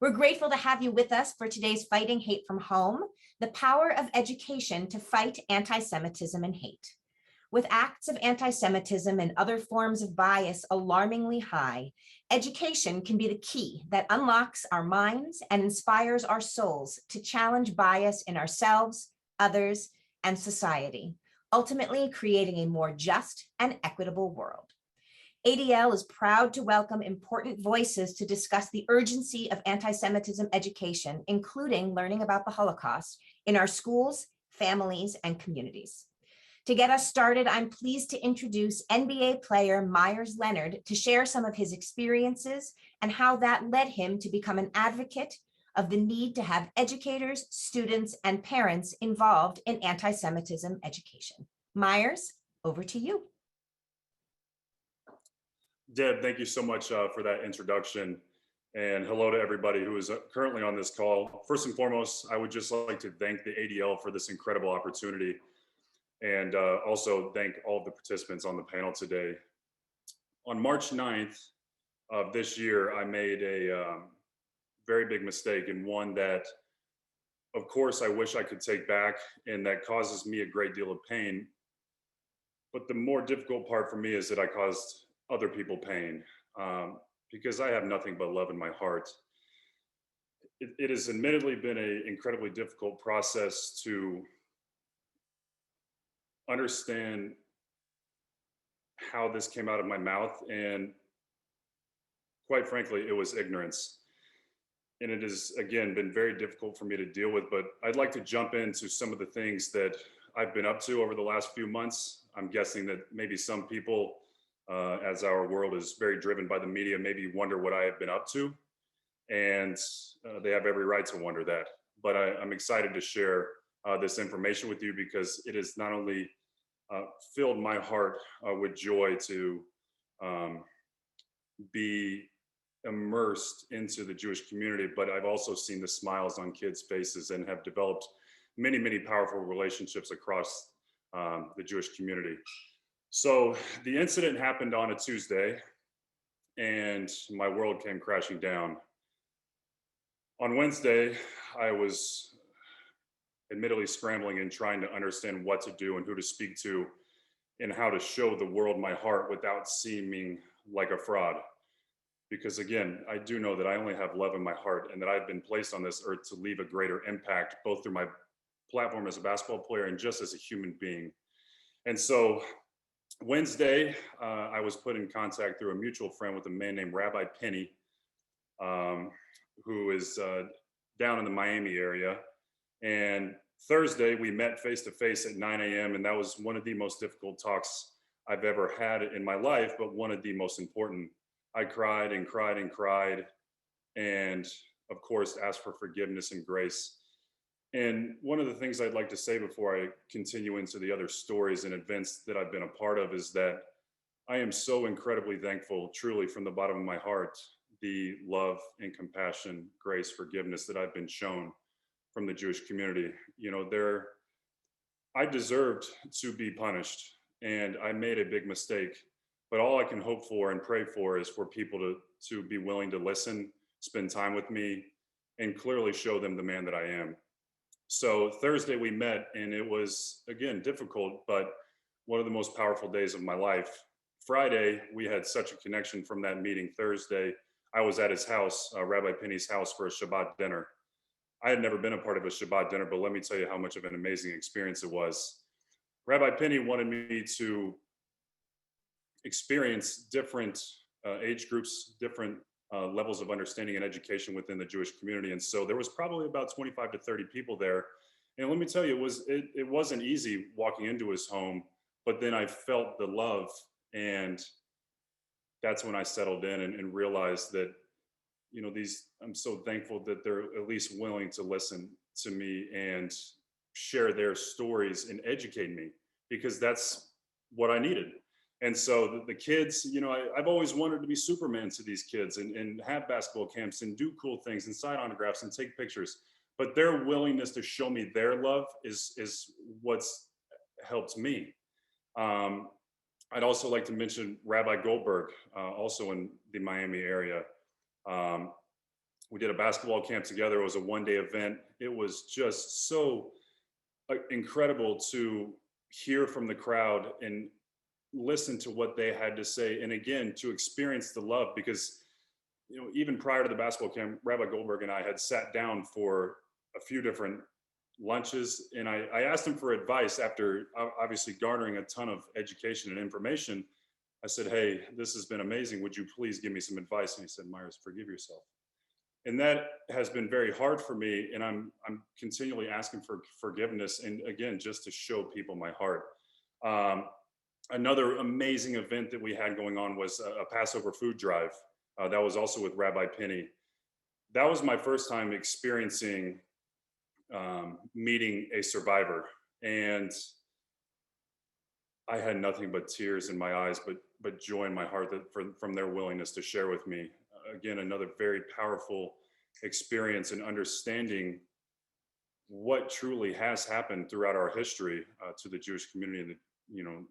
We're grateful to have you with us for today's Fighting Hate from Home, the power of education to fight anti-Semitism and hate. With acts of anti-Semitism and other forms of bias alarmingly high, education can be the key that unlocks our minds and inspires our souls to challenge bias in ourselves, others, and society, ultimately creating a more just and equitable world. ADL is proud to welcome important voices to discuss the urgency of anti-Semitism education, including learning about the Holocaust in our schools, families, and communities. To get us started, I'm pleased to introduce NBA player Meyers Leonard to share some of his experiences and how that led him to become an advocate of the need to have educators, students, and parents involved in anti-Semitism education. Meyers, over to you. Deb, thank you so much for that introduction. And hello to everybody who is currently on this call. First and foremost, I would just like to thank the ADL for this incredible opportunity, and also thank all of the participants on the panel today. On March 9th of this year, I made a very big mistake, and one that, of course, I wish I could take back, and that causes me a great deal of pain. But the more difficult part for me is that I caused other people pain, because I have nothing but love in my heart. It has admittedly been an incredibly difficult process to understand how this came out of my mouth, and quite frankly, it was ignorance. And it has, again, been very difficult for me to deal with, but I'd like to jump into some of the things that I've been up to over the last few months. I'm guessing that maybe some people, as our world is very driven by the media, maybe wonder what I have been up to, and they have every right to wonder that. But I'm excited to share this information with you, because it has not only filled my heart with joy to be immersed into the Jewish community, but I've also seen the smiles on kids' faces and have developed many, many powerful relationships across the Jewish community. So the incident happened on a Tuesday, and my world came crashing down. On Wednesday, I was admittedly scrambling and trying to understand what to do and who to speak to and how to show the world my heart without seeming like a fraud. Because again, I do know that I only have love in my heart, and that I've been placed on this earth to leave a greater impact, both through my platform as a basketball player and just as a human being. And so Wednesday, I was put in contact through a mutual friend with a man named Rabbi Penny, who is down in the Miami area. And Thursday, we met face to face at 9 a.m. And that was one of the most difficult talks I've ever had in my life, but one of the most important. I cried and cried and cried, and of course, asked for forgiveness and grace. And one of the things I'd like to say before I continue into the other stories and events that I've been a part of is that I am so incredibly thankful, truly from the bottom of my heart, the love and compassion, grace, forgiveness that I've been shown from the Jewish community. You know, I deserved to be punished, and I made a big mistake. But all I can hope for and pray for is for people to be willing to listen, spend time with me, and clearly show them the man that I am. So Thursday we met, and it was, again, difficult, but one of the most powerful days of my life. Friday, we had such a connection from that meeting. Thursday, I was at his house, Rabbi Penny's house, for a Shabbat dinner. I had never been a part of a Shabbat dinner, but let me tell you how much of an amazing experience it was. Rabbi Penny wanted me to experience different age groups, different levels of understanding and education within the Jewish community. And so there was probably about 25 to 30 people there. And let me tell you, it wasn't easy walking into his home, but then I felt the love. And that's when I settled in and realized that, you know, I'm so thankful that they're at least willing to listen to me and share their stories and educate me, because that's what I needed. And so the kids, you know, I've always wanted to be Superman to these kids and have basketball camps and do cool things and sign autographs and take pictures. But their willingness to show me their love is what's helped me. I'd also like to mention Rabbi Goldberg, also in the Miami area. We did a basketball camp together. It was a one-day event. It was just so incredible to hear from the crowd and listen to what they had to say. And again, to experience the love, because, even prior to the basketball camp, Rabbi Goldberg and I had sat down for a few different lunches. And I asked him for advice after obviously garnering a ton of education and information. I said, hey, this has been amazing. Would you please give me some advice? And he said, Meyers, forgive yourself. And that has been very hard for me. And I'm continually asking for forgiveness. And again, just to show people my heart. Another amazing event that we had going on was a Passover food drive. That was also with Rabbi Penny. That was my first time experiencing meeting a survivor. And I had nothing but tears in my eyes, but joy in my heart from their willingness to share with me. Again, another very powerful experience in understanding what truly has happened throughout our history to the Jewish community and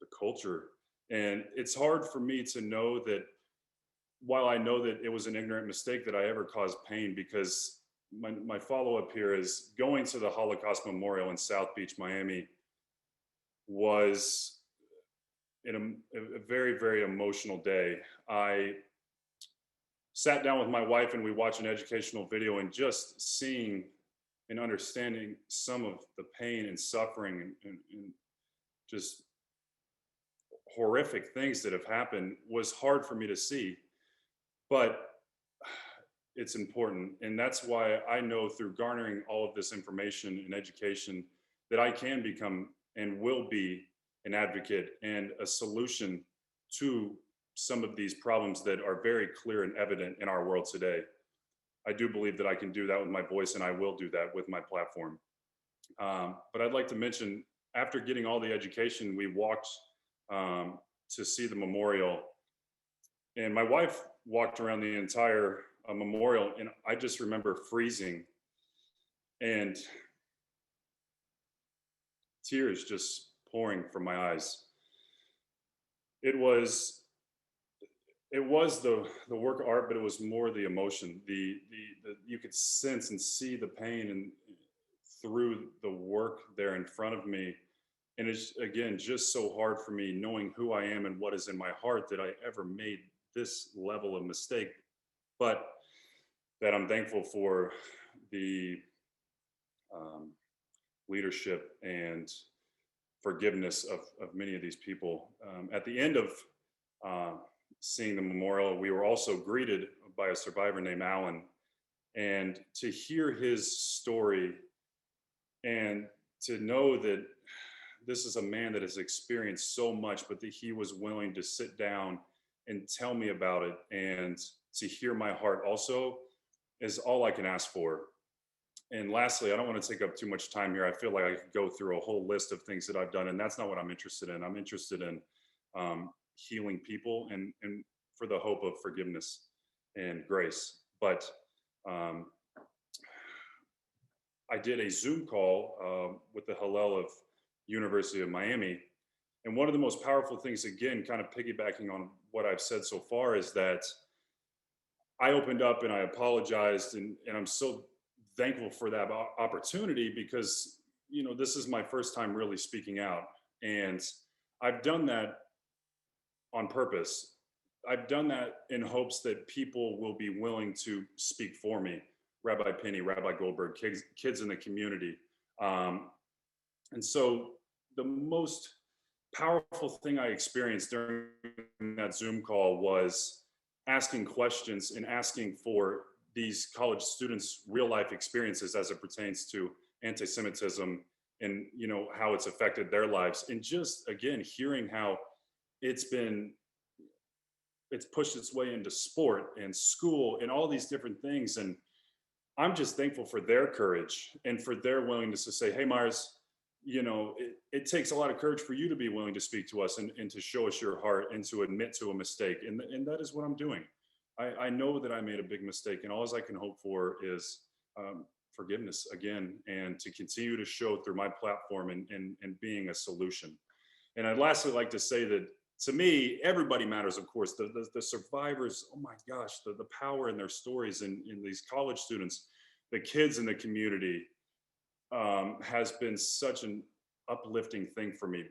the culture. And it's hard for me to know that, while I know that it was an ignorant mistake, that I ever caused pain, because my follow-up here is going to the Holocaust Memorial in South Beach, Miami, was a very, very emotional day. I sat down with my wife and we watched an educational video, and just seeing and understanding some of the pain and suffering and just horrific things that have happened was hard for me to see. But it's important. And that's why I know, through garnering all of this information and education, that I can become and will be an advocate and a solution to some of these problems that are very clear and evident in our world today. I do believe that I can do that with my voice, and I will do that with my platform. But I'd like to mention, after getting all the education, we walked to see the memorial, and my wife walked around the entire memorial, and I just remember freezing and tears just pouring from my eyes. It was the work of art, but it was more the emotion. The you could sense and see the pain and through the work there in front of me. And it's, again, just so hard for me, knowing who I am and what is in my heart, that I ever made this level of mistake. But that I'm thankful for the leadership and forgiveness of many of these people. At the end of seeing the memorial, we were also greeted by a survivor named Alan. And to hear his story and to know that this is a man that has experienced so much, but that he was willing to sit down and tell me about it, and to hear my heart also, is all I can ask for. And lastly, I don't want to take up too much time here. I feel like I could go through a whole list of things that I've done, and that's not what I'm interested in. I'm interested in healing people and for the hope of forgiveness and grace. But I did a Zoom call with the Hillel of University of Miami. And one of the most powerful things, again, kind of piggybacking on what I've said so far, is that I opened up and I apologized, and I'm so thankful for that opportunity, because this is my first time really speaking out, and I've done that on purpose. I've done that in hopes that people will be willing to speak for me. Rabbi Penny, Rabbi Goldberg, kids in the community. And so the most powerful thing I experienced during that Zoom call was asking questions and asking for these college students' real life experiences as it pertains to anti-Semitism and how it's affected their lives. And just, again, hearing how it's pushed its way into sport and school and all these different things. And I'm just thankful for their courage and for their willingness to say, hey, Meyers, it takes a lot of courage for you to be willing to speak to us and to show us your heart and to admit to a mistake. And that is what I'm doing. I know that I made a big mistake, and all I can hope for is forgiveness again, and to continue to show through my platform and being a solution. And I'd lastly like to say that to me, everybody matters, of course. The survivors, oh my gosh, the power in their stories, in these college students, the kids in the community, has been such an uplifting thing for me.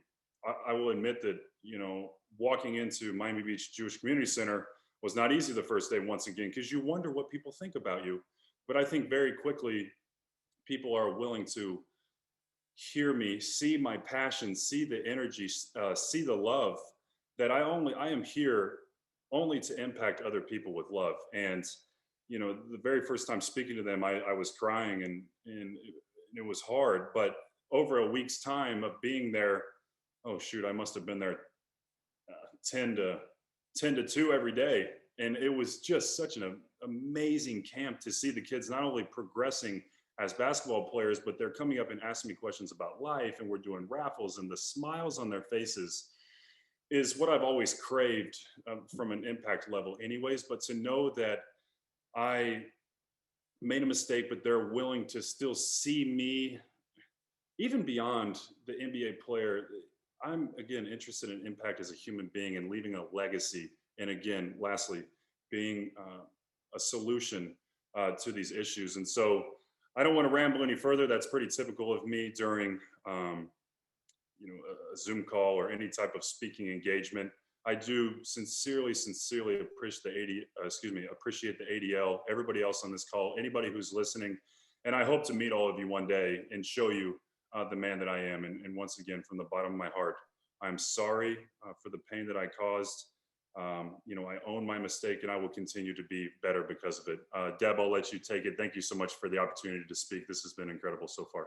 I will admit that, you know, walking into Miami Beach Jewish Community Center was not easy the first day, once again, because you wonder what people think about you. But I think very quickly, people are willing to hear me, see my passion, see the energy, see the love, that I am here only to impact other people with love. And, you know, the very first time speaking to them, I was crying, and it was hard. But over a week's time of being there, oh shoot, I must have been there 10 to 2 every day. And it was just such an amazing camp to see the kids not only progressing as basketball players, but they're coming up and asking me questions about life, and we're doing raffles, and the smiles on their faces is what I've always craved from an impact level anyways. But to know that I made a mistake, but they're willing to still see me, even beyond the NBA player. I'm, again, interested in impact as a human being and leaving a legacy. And again, lastly, being a solution to these issues. And so I don't want to ramble any further. That's pretty typical of me during you know, a Zoom call or any type of speaking engagement. I do sincerely appreciate the ADL, everybody else on this call, anybody who's listening. And I hope to meet all of you one day and show you the man that I am. And once again, from the bottom of my heart, I'm sorry for the pain that I caused. You know, I own my mistake, and I will continue to be better because of it. Deb, I'll let you take it. Thank you so much for the opportunity to speak. This has been incredible so far.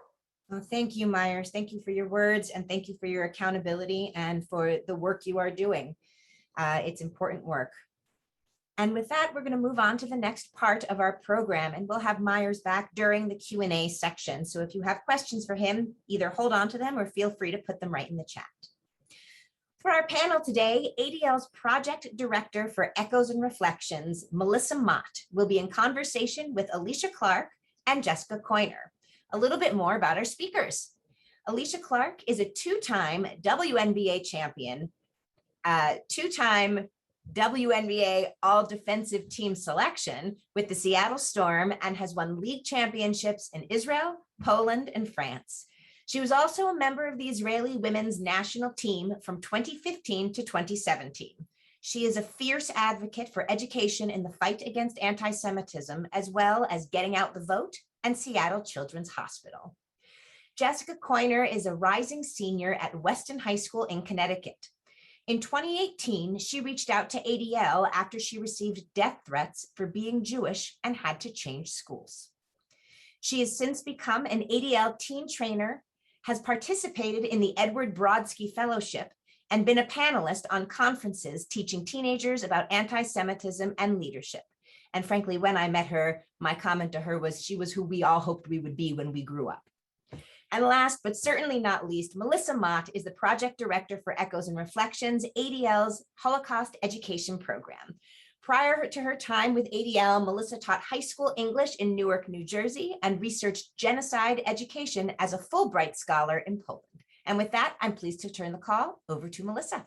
Well, thank you, Meyers. Thank you for your words, and thank you for your accountability and for the work you are doing. It's important work. And with that, we're going to move on to the next part of our program, and we'll have Meyers back during the Q&A section. So if you have questions for him, either hold on to them or feel free to put them right in the chat. For our panel today, ADL's Project Director for Echoes and Reflections, Melissa Mott, will be in conversation with Alicia Clark and Jessica Koyner. A little bit more about our speakers. Alicia Clark is a two-time WNBA champion, two-time WNBA All-Defensive Team selection with the Seattle Storm, and has won league championships in Israel, Poland, and France. She was also a member of the Israeli women's national team from 2015 to 2017. She is a fierce advocate for education in the fight against anti-Semitism, as well as getting out the vote and Seattle Children's Hospital. Jessica Koyner is a rising senior at Weston High School in Connecticut. In 2018, she reached out to ADL after she received death threats for being Jewish and had to change schools. She has since become an ADL teen trainer, has participated in the Edward Brodsky Fellowship, and been a panelist on conferences teaching teenagers about anti-Semitism and leadership. And frankly, when I met her, my comment to her was she was who we all hoped we would be when we grew up. And last, but certainly not least, Melissa Mott is the Project Director for Echoes and Reflections, ADL's Holocaust Education Program. Prior to her time with ADL, Melissa taught high school English in Newark, New Jersey, and researched genocide education as a Fulbright scholar in Poland. And with that, I'm pleased to turn the call over to Melissa.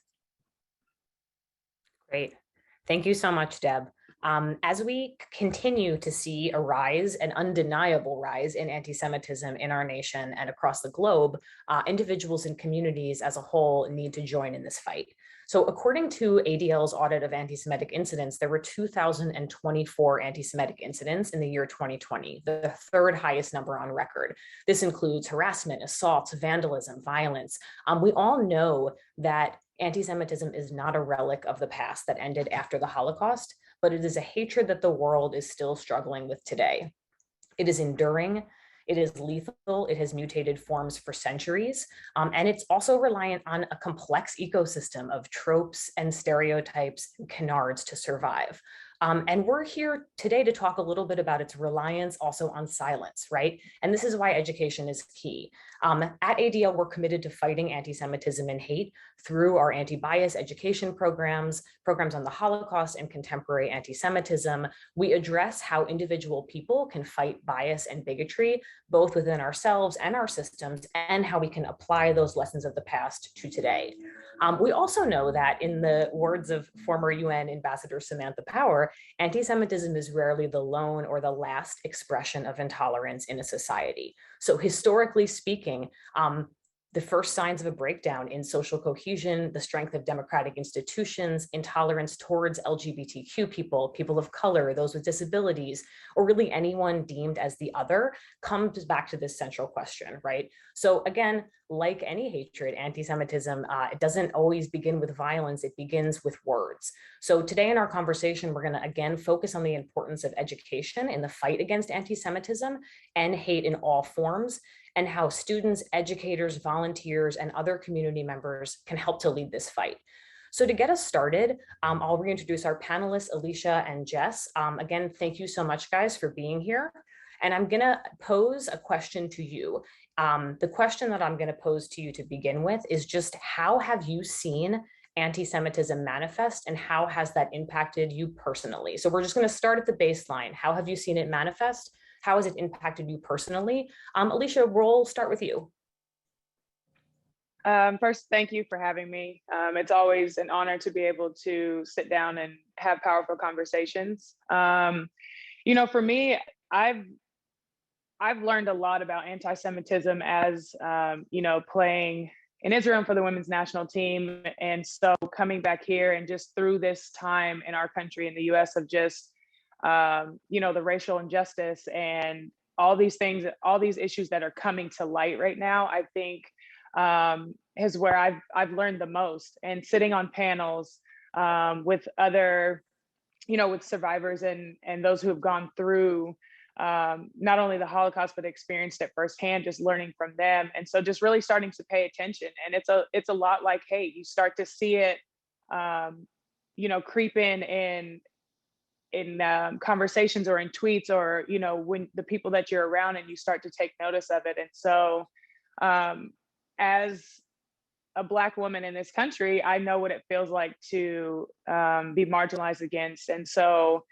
Great. Thank you so much, Deb. As we continue to see a rise, an undeniable rise in anti-Semitism in our nation and across the globe, individuals and communities as a whole need to join in this fight. So according to ADL's audit of anti-Semitic incidents, there were 2,024 anti-Semitic incidents in the year 2020, the third highest number on record. This includes harassment, assaults, vandalism, violence. We all know that anti-Semitism is not a relic of the past that ended after the Holocaust, but it is a hatred that the world is still struggling with today. It is enduring, it is lethal, it has mutated forms for centuries, and it's also reliant on a complex ecosystem of tropes and stereotypes and canards to survive. And we're here today to talk a little bit about its reliance also on silence, right? And this is why education is key. At ADL, we're committed to fighting anti-Semitism and hate through our anti-bias education programs on the Holocaust and contemporary anti-Semitism. We address how individual people can fight bias and bigotry, both within ourselves and our systems, and how we can apply those lessons of the past to today. We also know that, in the words of former UN Ambassador Samantha Power, anti-Semitism is rarely the lone or the last expression of intolerance in a society. So historically speaking, the first signs of a breakdown in social cohesion, the strength of democratic institutions, intolerance towards LGBTQ people, people of color, those with disabilities, or really anyone deemed as the other, comes back to this central question, right? So again, like any hatred, anti-Semitism, it doesn't always begin with violence, it begins with words. So today in our conversation, we're gonna again focus on the importance of education in the fight against anti-Semitism and hate in all forms, and how students, educators, volunteers, and other community members can help to lead this fight. So to get us started, I'll reintroduce our panelists, Alicia and Jess. Again, thank you so much, guys, for being here. And I'm gonna pose a question to you. The question that I'm gonna pose to you to begin with is just, how have you seen anti-Semitism manifest, and how has that impacted you personally? So we're just gonna start at the baseline. How have you seen it manifest? How has it impacted you personally? Alicia, we'll start with you. First, thank you for having me. It's always an honor to be able to sit down and have powerful conversations. You know, for me, I've learned a lot about anti-Semitism as, you know, playing in Israel for the women's national team. And so coming back here and just through this time in our country, in the US, of just, you know, the racial injustice and all these things, all these issues that are coming to light right now, I think is where I've learned the most. And sitting on panels with other, you know, with survivors and those who have gone through not only the Holocaust, but experienced it firsthand, just learning from them. And so just really starting to pay attention. And it's a lot like hate. You start to see it, you know, creep in conversations or in tweets, or, you know, when the people that you're around, and you start to take notice of it. And so as a Black woman in this country, I know what it feels like to be marginalized against. And so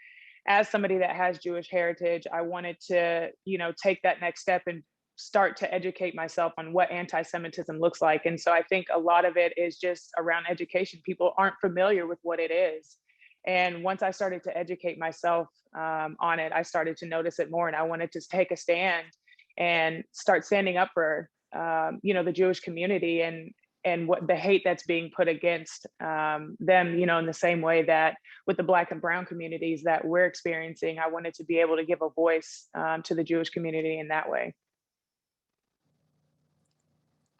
as somebody that has Jewish heritage, I wanted to, you know, take that next step and start to educate myself on what anti-Semitism looks like. And so I think a lot of it is just around education. People aren't familiar with what it is. And once I started to educate myself on it, I started to notice it more. And I wanted to take a stand and start standing up for, you know, the Jewish community and what the hate that's being put against them, you know, in the same way that with the Black and Brown communities that we're experiencing, I wanted to be able to give a voice to the Jewish community in that way.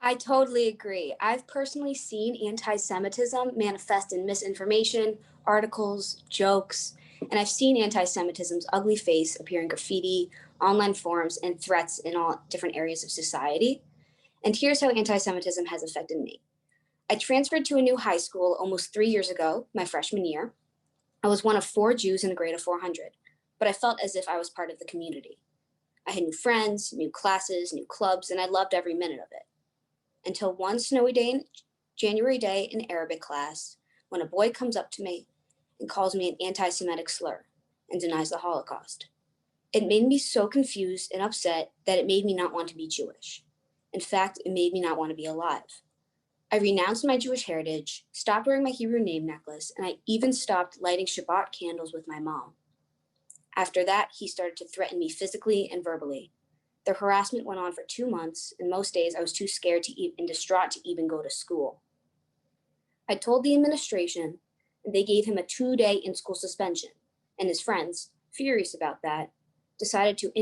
I totally agree. I've personally seen anti-Semitism manifest in misinformation, articles, jokes, and I've seen anti-Semitism's ugly face appear in graffiti, online forums, and threats in all different areas of society. And here's how anti-Semitism has affected me. I transferred to a new high school almost 3 years ago, my freshman year. I was one of 4 Jews in a grade of 400, but I felt as if I was part of the community. I had new friends, new classes, new clubs, and I loved every minute of it. Until one snowy day, January day in Arabic class, when a boy comes up to me and calls me an anti-Semitic slur and denies the Holocaust. It made me so confused and upset that it made me not want to be Jewish. In fact, it made me not want to be alive. I renounced my Jewish heritage, stopped wearing my Hebrew name necklace, and I even stopped lighting Shabbat candles with my mom. After that, he started to threaten me physically and verbally. The harassment went on for 2 months, and most days I was too scared and distraught to even go to school. I told the administration, and they gave him a 2-day in-school suspension, and his friends, furious about that, decided to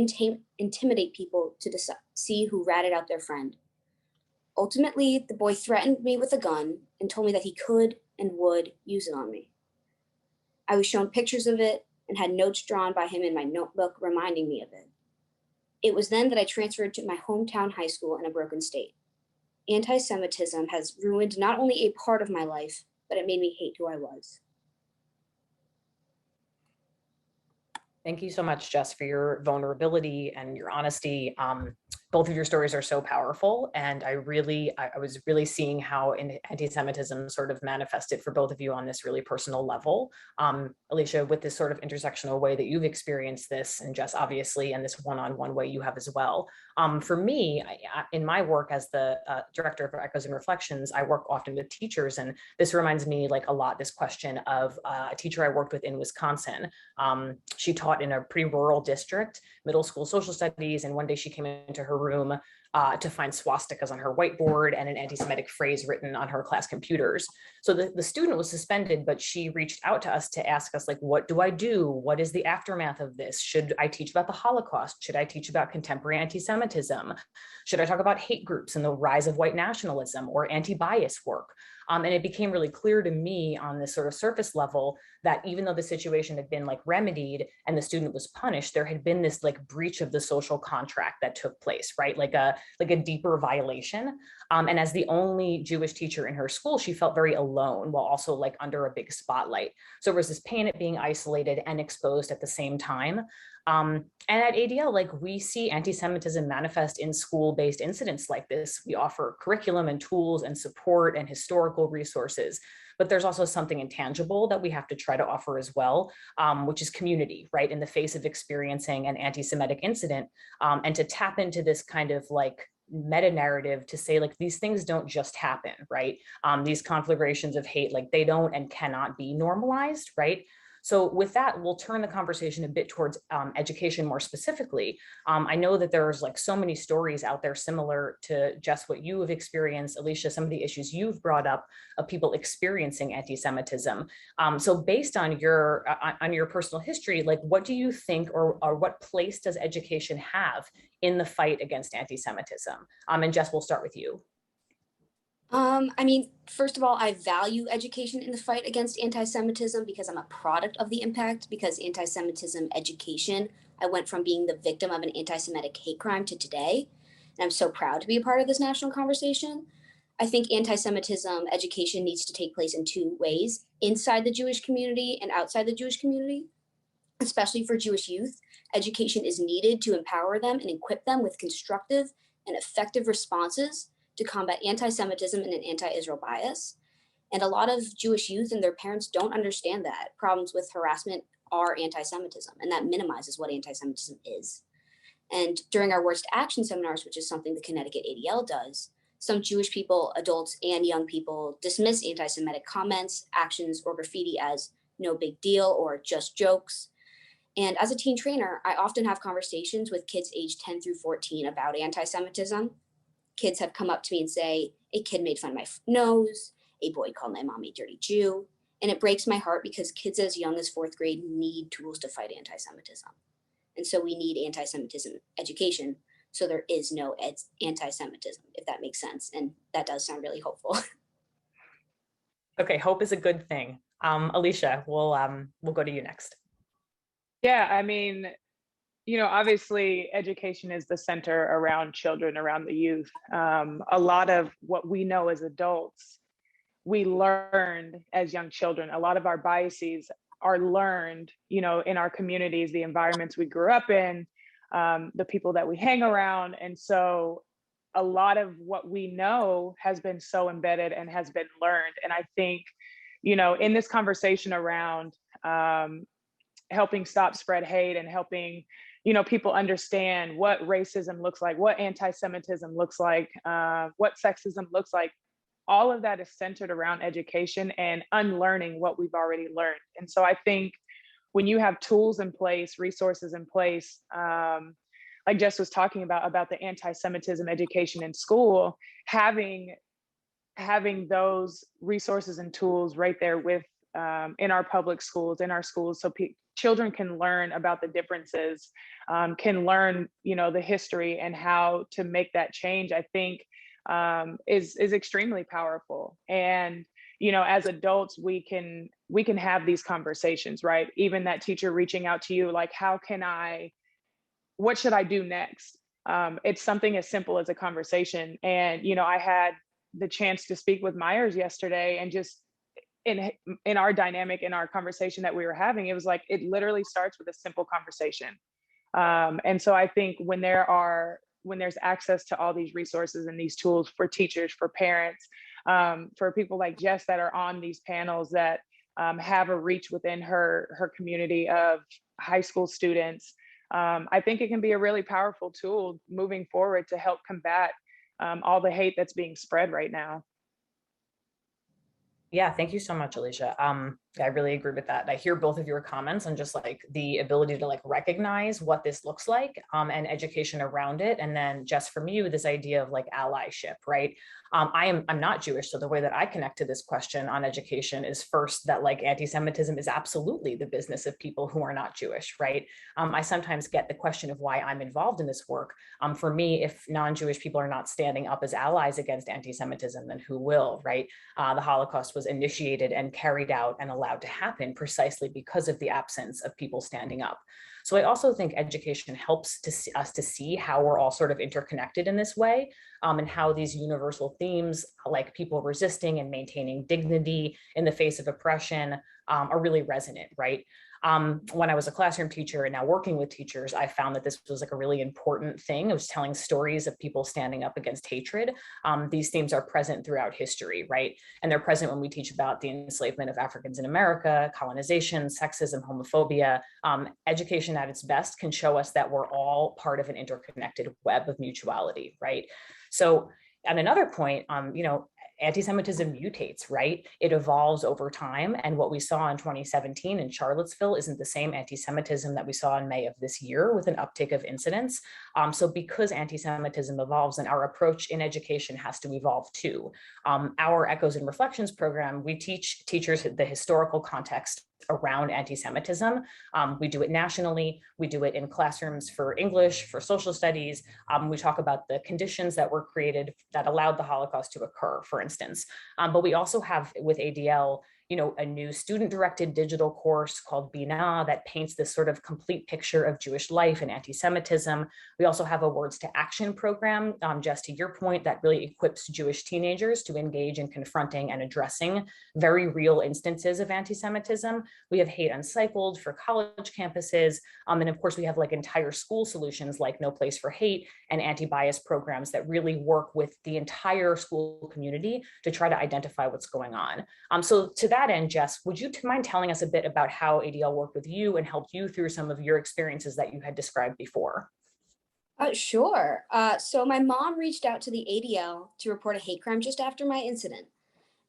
intimidate people to see who ratted out their friend. Ultimately, the boy threatened me with a gun and told me that he could and would use it on me. I was shown pictures of it and had notes drawn by him in my notebook reminding me of it. It was then that I transferred to my hometown high school in a broken state. Anti-Semitism has ruined not only a part of my life, but it made me hate who I was. Thank you so much, Jess, for your vulnerability and your honesty. Both of your stories are so powerful, and I was really seeing how anti-Semitism sort of manifested for both of you on this really personal level. Alicia, with this sort of intersectional way that you've experienced this, and Jess, obviously, and this one-on-one way you have as well. For me, in my work as the director for Echoes and Reflections, I work often with teachers, and this reminds me like a lot, this question of a teacher I worked with in Wisconsin. She taught in a pretty rural district, middle school social studies, and one day she came into her room to find swastikas on her whiteboard and an anti-Semitic phrase written on her class computers. So the student was suspended, but she reached out to us to ask us, like, what do I do? What is the aftermath of this? Should I teach about the Holocaust? Should I teach about contemporary anti-Semitism? Should I talk about hate groups and the rise of white nationalism or anti-bias work? And it became really clear to me on this sort of surface level that even though the situation had been like remedied and the student was punished, there had been this like breach of the social contract that took place, right? Like a deeper violation. And as the only Jewish teacher in her school, she felt very alone while also like under a big spotlight. So there was this pain at being isolated and exposed at the same time. And at ADL, like we see anti-Semitism manifest in school-based incidents like this. We offer curriculum and tools and support and historical resources, but there's also something intangible that we have to try to offer as well, which is community, right? In the face of experiencing an anti-Semitic incident, and to tap into this kind of like meta narrative to say like these things don't just happen, right? These conflagrations of hate, like they don't and cannot be normalized, right? So with that, we'll turn the conversation a bit towards education more specifically. I know that there's like so many stories out there similar to just what you have experienced, Alicia, some of the issues you've brought up of people experiencing anti-Semitism. So based on your personal history, like what do you think or what place does education have in the fight against anti-Semitism? And Jess, we'll start with you. I mean, first of all, I value education in the fight against anti-Semitism because I'm a product of the impact, because anti-Semitism education, I went from being the victim of an anti-Semitic hate crime to today. And I'm so proud to be a part of this national conversation. I think anti-Semitism education needs to take place in two ways, inside the Jewish community and outside the Jewish community. Especially for Jewish youth, education is needed to empower them and equip them with constructive and effective responses to combat anti-Semitism and an anti-Israel bias. And a lot of Jewish youth and their parents don't understand that problems with harassment are anti-Semitism, and that minimizes what anti-Semitism is. And during our worst action seminars, which is something the Connecticut ADL does, some Jewish people, adults and young people, dismiss anti-Semitic comments, actions, or graffiti as no big deal or just jokes. And as a teen trainer, I often have conversations with kids aged 10 through 14 about anti-Semitism. Kids have come up to me and say, a kid made fun of my nose, a boy called my mom a dirty Jew. And it breaks my heart because kids as young as fourth grade need tools to fight anti-Semitism. And so we need anti-Semitism education so there is no anti-Semitism, if that makes sense. And that does sound really hopeful. Okay, hope is a good thing. Alicia, we'll go to you next. Yeah, I mean, you know, obviously education is the center around children, around the youth. A lot of what we know as adults, we learned as young children. A lot of our biases are learned, you know, in our communities, the environments we grew up in, the people that we hang around. And so a lot of what we know has been so embedded and has been learned. And I think, you know, in this conversation around helping stop spread hate and helping, you know, people understand what racism looks like, what anti-Semitism looks like, what sexism looks like. All of that is centered around education and unlearning what we've already learned. And so I think when you have tools in place, resources in place, like Jess was talking about the anti-Semitism education in school, having those resources and tools right there with in our public schools, in our schools, so children can learn about the differences, can learn, you know, the history and how to make that change, I think is extremely powerful. And, you know, as adults, we can have these conversations, right? Even that teacher reaching out to you, like, what should I do next? It's something as simple as a conversation. And, you know, I had the chance to speak with Meyers yesterday, and just in our dynamic, in our conversation that we were having, it was like, it literally starts with a simple conversation. And so I think when there's access to all these resources and these tools for teachers, for parents, for people like Jess that are on these panels that have a reach within her community of high school students, I think it can be a really powerful tool moving forward to help combat all the hate that's being spread right now. Yeah, thank you so much, Alicia. I really agree with that. I hear both of your comments on just like the ability to like recognize what this looks like and education around it. And then just from you, this idea of like allyship, right? I'm not Jewish, so the way that I connect to this question on education is first that like anti-Semitism is absolutely the business of people who are not Jewish, right? I sometimes get the question of why I'm involved in this work. For me, if non-Jewish people are not standing up as allies against anti-Semitism, then who will, right? The Holocaust was initiated and carried out and allowed to happen precisely because of the absence of people standing up. So I also think education helps us to see how we're all sort of interconnected in this way, and how these universal themes like people resisting and maintaining dignity in the face of oppression are really resonant, right? When I was a classroom teacher and now working with teachers, I found that this was like a really important thing. It was telling stories of people standing up against hatred. These themes are present throughout history, right? And they're present when we teach about the enslavement of Africans in America, colonization, sexism, homophobia. Education at its best can show us that we're all part of an interconnected web of mutuality, right? So at another point, anti-Semitism mutates, right? It evolves over time. And what we saw in 2017 in Charlottesville isn't the same anti-Semitism that we saw in May of this year with an uptick of incidents. So because anti-Semitism evolves, and our approach in education has to evolve too. Our Echoes and Reflections program, we teach teachers the historical context around anti-Semitism. We do it nationally. We do it in classrooms for English, for social studies. We talk about the conditions that were created that allowed the Holocaust to occur, for instance. But we also have with ADL, a new student-directed digital course called Bina that paints this sort of complete picture of Jewish life and anti-Semitism. We also have a Words to Action program, just to your point, that really equips Jewish teenagers to engage in confronting and addressing very real instances of anti-Semitism. We have Hate Uncycled for college campuses. And of course, we have like entire school solutions like No Place for Hate and anti-bias programs that really work with the entire school community to try to identify what's going on. So to that end, Jess, would you mind telling us a bit about how ADL worked with you and helped you through some of your experiences that you had described before? Sure. So my mom reached out to the ADL to report a hate crime just after my incident.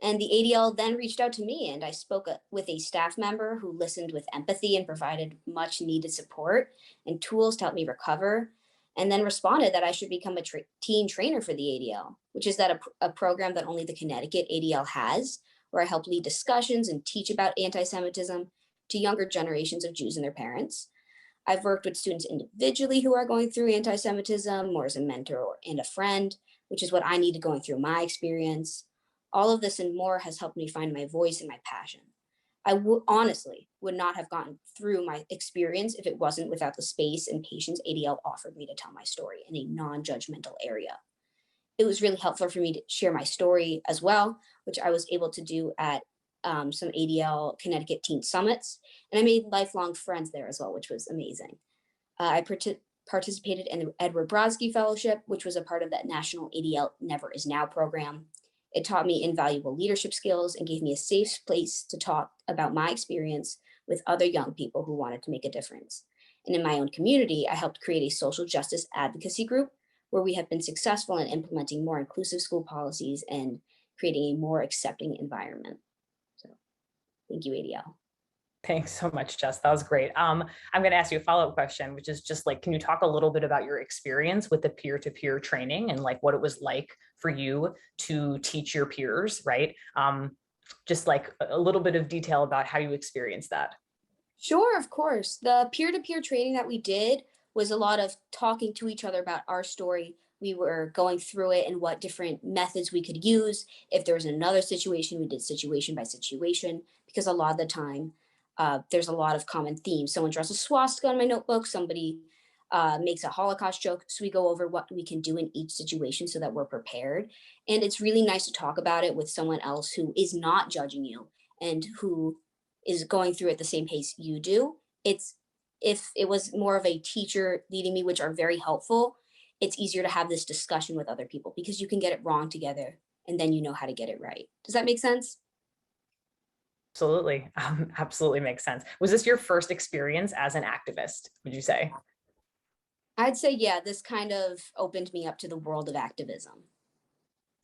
And the ADL then reached out to me, and I spoke with a staff member who listened with empathy and provided much needed support and tools to help me recover, and then responded that I should become a teen trainer for the ADL, which is a program that only the Connecticut ADL has, where I help lead discussions and teach about anti-Semitism to younger generations of Jews and their parents. I've worked with students individually who are going through anti-Semitism, or as a mentor and a friend, which is what I needed going through my experience. All of this and more has helped me find my voice and my passion. I honestly would not have gotten through my experience if it wasn't without the space and patience ADL offered me to tell my story in a non-judgmental area. It was really helpful for me to share my story as well, which I was able to do at some ADL Connecticut Teen Summits. And I made lifelong friends there as well, which was amazing. I participated in the Edward Brodsky Fellowship, which was a part of that national ADL Never Is Now program. It taught me invaluable leadership skills and gave me a safe place to talk about my experience with other young people who wanted to make a difference. And in my own community, I helped create a social justice advocacy group where we have been successful in implementing more inclusive school policies and creating a more accepting environment. So thank you, ADL. Thanks so much, Jess. That was great. I'm going to ask you a follow-up question, which is just like, can you talk a little bit about your experience with the peer-to-peer training and like what it was like for you to teach your peers, right? Just like a little bit of detail about how you experienced that. Sure, of course. The peer-to-peer training that we did was a lot of talking to each other about our story. We were going through it and what different methods we could use. If there was another situation, we did situation by situation, because a lot of the time, there's a lot of common themes. Someone draws a swastika on my notebook, somebody makes a Holocaust joke. So we go over what we can do in each situation so that we're prepared. And it's really nice to talk about it with someone else who is not judging you and who is going through at the same pace you do. It's if it was more of a teacher leading me, which are very helpful, it's easier to have this discussion with other people because you can get it wrong together and then you know how to get it right. Does that make sense? Absolutely. Absolutely makes sense. Was this your first experience as an activist, would you say? I'd say, yeah, this kind of opened me up to the world of activism.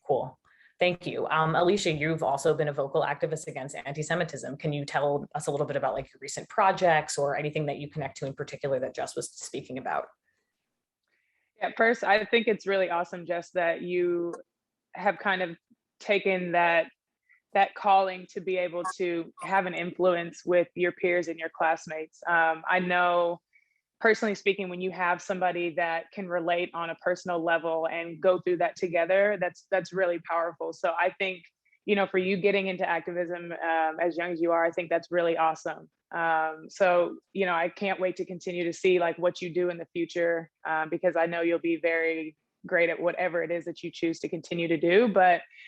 Cool. Thank you. Alicia, you've also been a vocal activist against anti-Semitism. Can you tell us a little bit about like your recent projects or anything that you connect to in particular that Jess was speaking about? Yeah, first, I think it's really awesome, Jess, that you have kind of taken that calling to be able to have an influence with your peers and your classmates. I know, personally speaking, when you have somebody that can relate on a personal level and go through that together, that's really powerful. So I think, you know, for you getting into activism as young as you are, I think that's really awesome. So, you know, I can't wait to continue to see like what you do in the future, because I know you'll be very great at whatever it is that you choose to continue to do.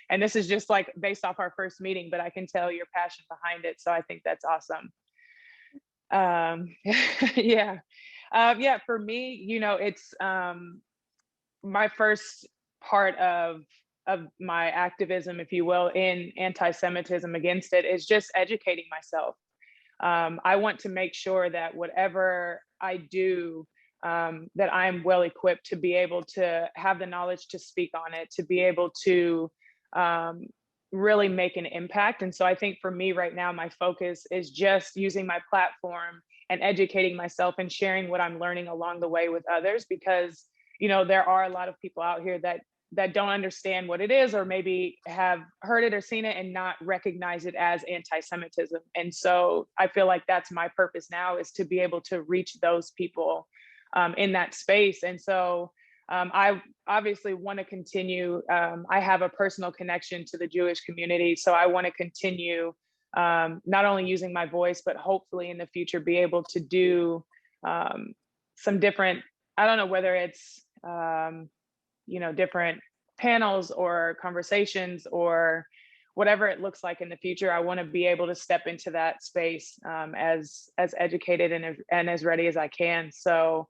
And this is just like based off our first meeting, but I can tell your passion behind it. So I think that's awesome. Yeah. Yeah, for me, you know, it's my first part of my activism, if you will, in anti-Semitism against it is just educating myself. I want to make sure that whatever I do, that I'm well equipped to be able to have the knowledge to speak on it, to be able to really make an impact. And so I think for me right now, my focus is just using my platform and educating myself and sharing what I'm learning along the way with others, because, you know, there are a lot of people out here that don't understand what it is, or maybe have heard it or seen it and not recognize it as anti-Semitism. And so I feel like that's my purpose now, is to be able to reach those people in that space. And so I obviously want to continue. I have a personal connection to the Jewish community, so I want to continue not only using my voice, but hopefully in the future be able to do some different, I don't know whether it's, you know, different panels or conversations or whatever it looks like in the future. I want to be able to step into that space as educated and as ready as I can. So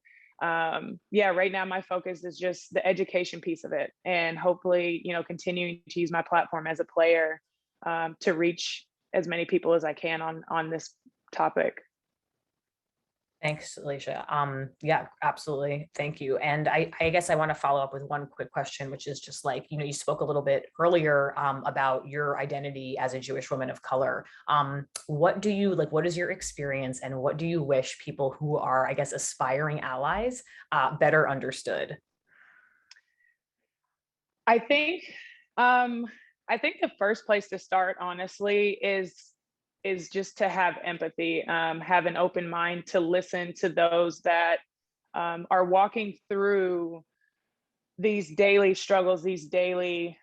yeah, right now my focus is just the education piece of it, and hopefully, you know, continuing to use my platform as a player to reach as many people as I can on this topic. Thanks, Alicia. Yeah, absolutely. Thank you. And I guess I want to follow up with one quick question, which is just like, you know, you spoke a little bit earlier about your identity as a Jewish woman of color. What do you like, what is your experience, and what do you wish people who are, I guess, aspiring allies better understood? I think the first place to start, honestly, is just to have empathy, have an open mind to listen to those that are walking through these daily struggles, these daily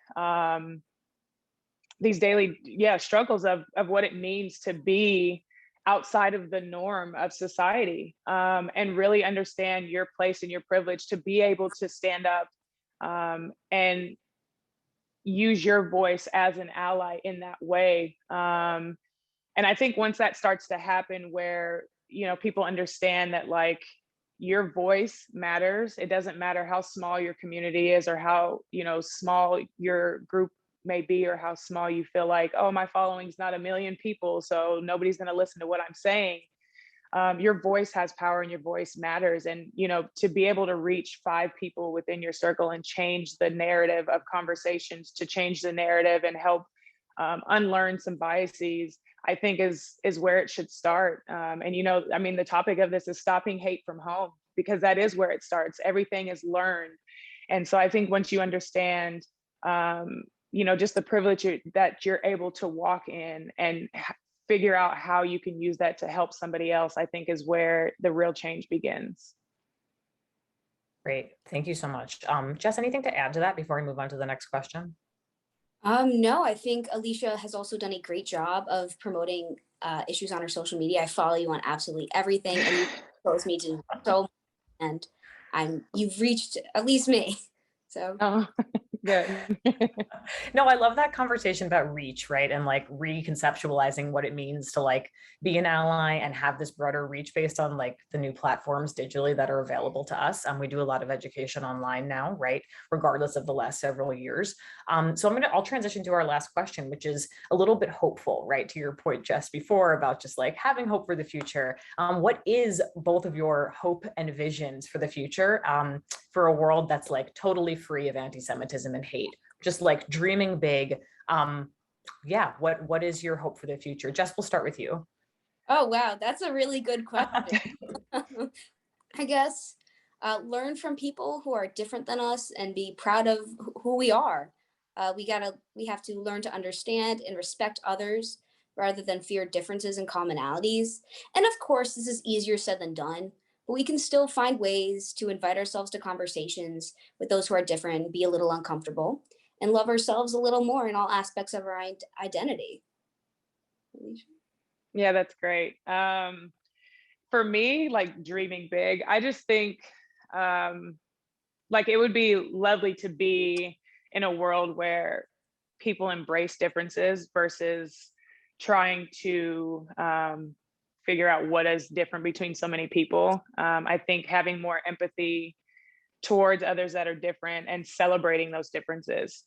struggles of what it means to be outside of the norm of society, and really understand your place and your privilege to be able to stand up and use your voice as an ally in that way. And I think once that starts to happen, where, you know, people understand that like your voice matters, it doesn't matter how small your community is or how, you know, small your group may be, or how small you feel like, oh, my following's not 1 million people, so nobody's going to listen to what I'm saying. Your voice has power and your voice matters. And, you know, to be able to reach 5 people within your circle and change the narrative of conversations, to change the narrative and help unlearn some biases, I think is where it should start. And, you know, I mean, the topic of this is stopping hate from home, because that is where it starts. Everything is learned. And so I think once you understand, you know, just the privilege that you're able to walk in and figure out how you can use that to help somebody else, I think is where the real change begins. Great. Thank you so much. Jess, anything to add to that before we move on to the next question? No, I think Alicia has also done a great job of promoting issues on her social media. I follow you on absolutely everything, and you expose me to so, and you've reached at least me. So Oh, Good. No, I love that conversation about reach, right? And like reconceptualizing what it means to like be an ally and have this broader reach based on like the new platforms digitally that are available to us. We do a lot of education online now, right? Regardless of the last several years. So I'll transition to our last question, which is a little bit hopeful, right? To your point, Jess, before about just like having hope for the future. What is both of your hope and visions for the future for a world that's like totally free of anti-Semitism and hate? Just like dreaming big. Yeah, what is your hope for the future? Jess, we'll start with you. Oh, wow. That's a really good question. I guess learn from people who are different than us and be proud of who we are. We have to learn to understand and respect others rather than fear differences and commonalities. And of course, this is easier said than done, but we can still find ways to invite ourselves to conversations with those who are different, be a little uncomfortable, and love ourselves a little more in all aspects of our identity. Alicia? Yeah, that's great. For me, like dreaming big, I just think like it would be lovely to be in a world where people embrace differences versus trying to figure out what is different between so many people. I think having more empathy towards others that are different and celebrating those differences.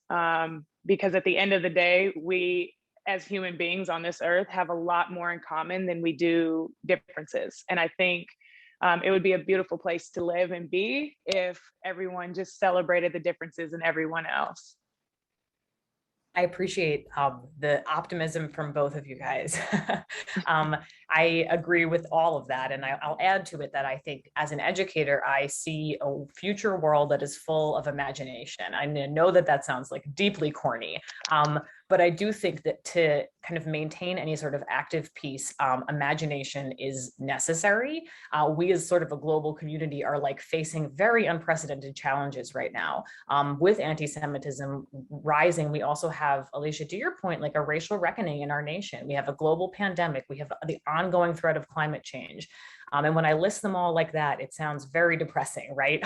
Because at the end of the day, we as human beings on this earth have a lot more in common than we do differences. And I think it would be a beautiful place to live and be if everyone just celebrated the differences in everyone else. I appreciate the optimism from both of you guys. I agree with all of that. And I'll add to it that I think as an educator, I see a future world that is full of imagination. I know that that sounds like deeply corny, but I do think that to kind of maintain any sort of active peace, imagination is necessary. We as sort of a global community are like facing very unprecedented challenges right now. With anti-Semitism rising, we also have, Alicia, to your point, like a racial reckoning in our nation. We have a global pandemic. We have the ongoing threat of climate change. And when I list them all like that, it sounds very depressing, right?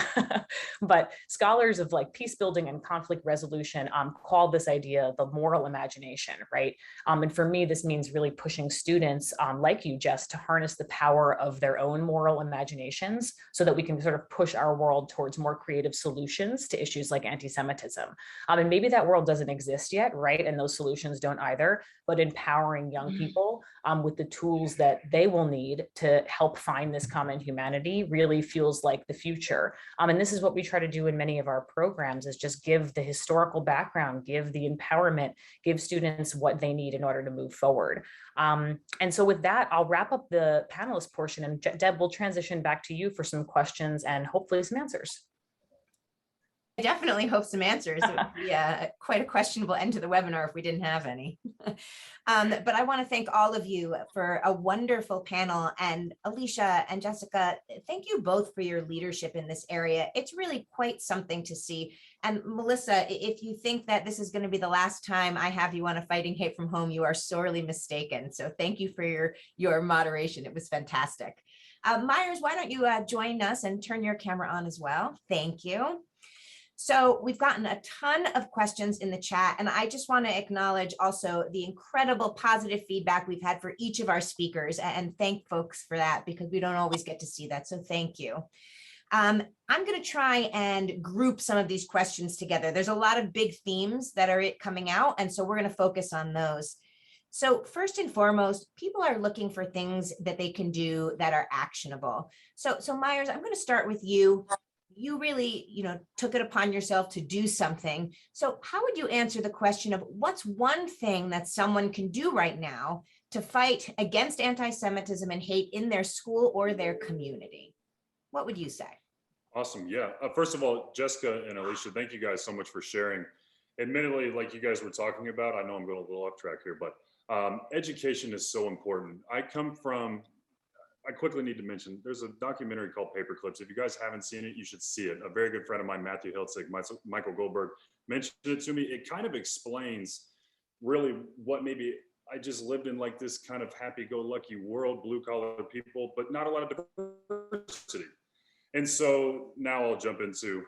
But scholars of like peace building and conflict resolution call this idea the moral imagination, right? And for me, this means really pushing students like you, Jess, to harness the power of their own moral imaginations so that we can sort of push our world towards more creative solutions to issues like anti-Semitism. And maybe that world doesn't exist yet, right? And those solutions don't either, but empowering young people with the tools that they will need to help find this common humanity really feels like the future. And this is what we try to do in many of our programs, is just give the historical background, give the empowerment, give students what they need in order to move forward. And so with that, I'll wrap up the panelist portion, and Deb, we'll transition back to you for some questions and hopefully some answers. I definitely hope some answers. It would be quite a questionable end to the webinar if we didn't have any. But I want to thank all of you for a wonderful panel. And Alicia and Jessica, thank you both for your leadership in this area. It's really quite something to see. And Melissa, if you think that this is going to be the last time I have you on a Fighting Hate from Home, you are sorely mistaken. So thank you for your moderation. It was fantastic. Meyers, why don't you join us and turn your camera on as well? Thank you. So we've gotten a ton of questions in the chat, and I just want to acknowledge also the incredible positive feedback we've had for each of our speakers, and thank folks for that, because we don't always get to see that. So thank you. I'm going to try and group some of these questions together. There's a lot of big themes that are coming out, and so we're going to focus on those. So first and foremost, people are looking for things that they can do that are actionable. So Meyers, I'm going to start with you. You really, took it upon yourself to do something. So how would you answer the question of what's one thing that someone can do right now to fight against anti-Semitism and hate in their school or their community? What would you say? Awesome. Yeah. First of all, Jessica and Alicia, thank you guys so much for sharing. Admittedly, like you guys were talking about, I know I'm going a little off track here, but education is so important. I quickly need to mention, there's a documentary called Paperclips. If you guys haven't seen it, you should see it. A very good friend of mine, Matthew Hiltzig, Michael Goldberg, mentioned it to me. It kind of explains really what maybe I just lived in, like this kind of happy-go-lucky world, blue-collar people, but not a lot of diversity. And so now I'll jump into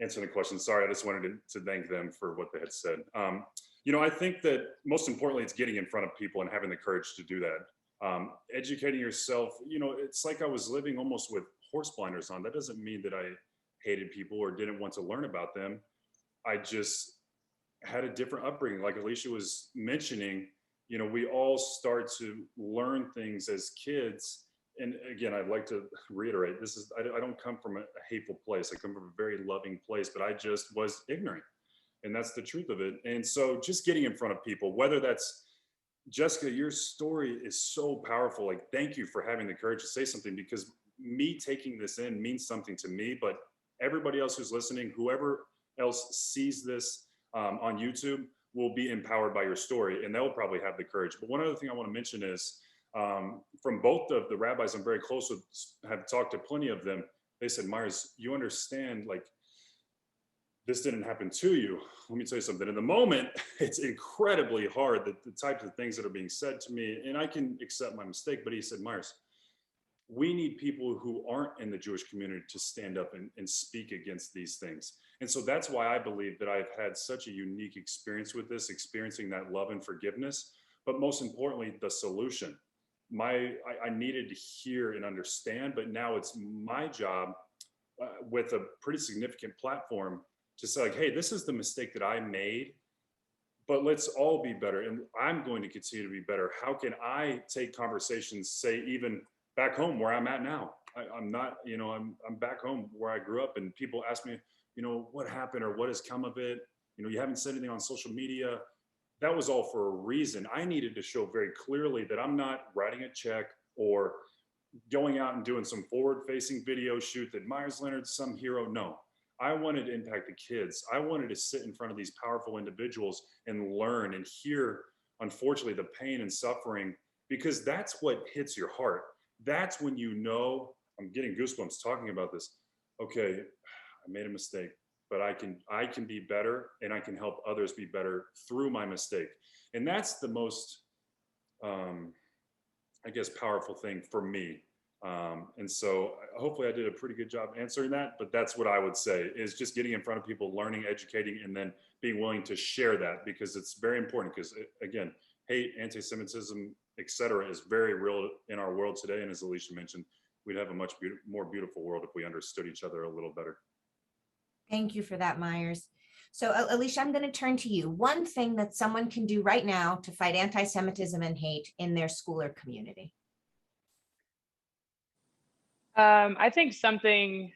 answering the question. Sorry, I just wanted to thank them for what they had said. You know, I think that most importantly, it's getting in front of people and having the courage to do that. Educating yourself, you know, it's like I was living almost with horse blinders on. That doesn't mean that I hated people or didn't want to learn about them. I just had a different upbringing. Like Alicia was mentioning, you know, we all start to learn things as kids. And again, I'd like to reiterate, this is, I don't come from a hateful place. I come from a very loving place, but I just was ignorant. And that's the truth of it. And so just getting in front of people, whether that's, Jessica, your story is so powerful. Like, thank you for having the courage to say something, because me taking this in means something to me, but everybody else who's listening, whoever else sees this on YouTube will be empowered by your story, and they'll probably have the courage. But one other thing I want to mention is from both of the rabbis I'm very close with, have talked to plenty of them. They said, Meyers, you understand, like, this didn't happen to you. Let me tell you something. In the moment, it's incredibly hard, the types of things that are being said to me, and I can accept my mistake. But he said, Meyers, we need people who aren't in the Jewish community to stand up and speak against these things. And so that's why I believe that I've had such a unique experience with this, experiencing that love and forgiveness, but most importantly, the solution. I needed to hear and understand, but now it's my job with a pretty significant platform to say, like, hey, this is the mistake that I made, but let's all be better. And I'm going to continue to be better. How can I take conversations, say, even back home where I'm at now? I'm not, you know, I'm back home where I grew up, and people ask me, you know, what happened or what has come of it? You know, you haven't said anything on social media. That was all for a reason. I needed to show very clearly that I'm not writing a check or going out and doing some forward-facing video shoot that Meyers Leonard's some hero. No, I wanted to impact the kids. I wanted to sit in front of these powerful individuals and learn and hear, unfortunately, the pain and suffering, because that's what hits your heart. That's when you know, I'm getting goosebumps talking about this. Okay, I made a mistake, but I can be better, and I can help others be better through my mistake. And that's the most, I guess, powerful thing for me. And so hopefully I did a pretty good job answering that, but that's what I would say, is just getting in front of people, learning, educating, and then being willing to share that, because it's very important. Because again, hate, anti-Semitism, etc., is very real in our world today. And as Alicia mentioned, we'd have a much more beautiful world if we understood each other a little better. Thank you for that, Meyers. So Alicia, I'm going to turn to you. One thing that someone can do right now to fight anti-Semitism and hate in their school or community. I think something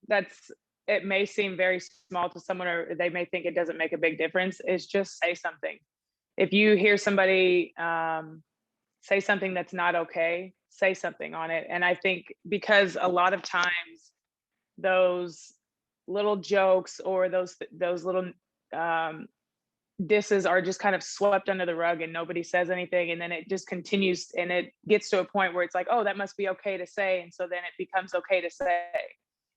it may seem very small to someone, or they may think it doesn't make a big difference, is just say something. If you hear somebody say something that's not okay, say something on it. And I think because a lot of times those little jokes or those little disses are just kind of swept under the rug and nobody says anything, and then it just continues, and it gets to a point where it's like, oh, that must be okay to say, and so then it becomes okay to say.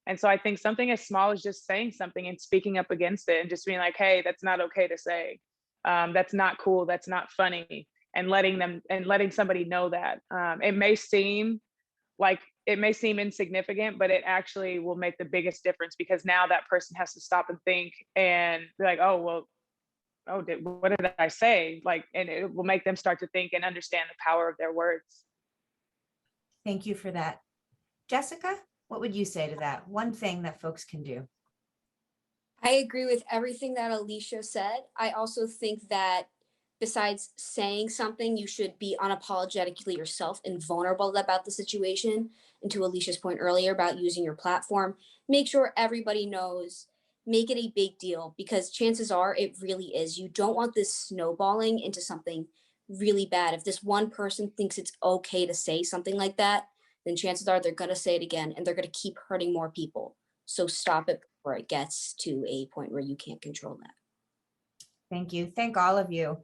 And so I think something as small as just saying something and speaking up against it, and just being like, hey, that's not okay to say, that's not cool, that's not funny, and letting somebody know that. It may seem insignificant, but it actually will make the biggest difference, because now that person has to stop and think and be like, oh, well, what did I say? Like, and it will make them start to think and understand the power of their words. Thank you for that. Jessica, what would you say to that? One thing that folks can do. I agree with everything that Alicia said. I also think that besides saying something, you should be unapologetically yourself and vulnerable about the situation. And to Alicia's point earlier about using your platform, make sure everybody knows, make it a big deal, because chances are it really is. You don't want this snowballing into something really bad. If this one person thinks it's okay to say something like that, then chances are they're going to say it again, and they're going to keep hurting more people. So stop it before it gets to a point where you can't control that. Thank you. Thank all of you.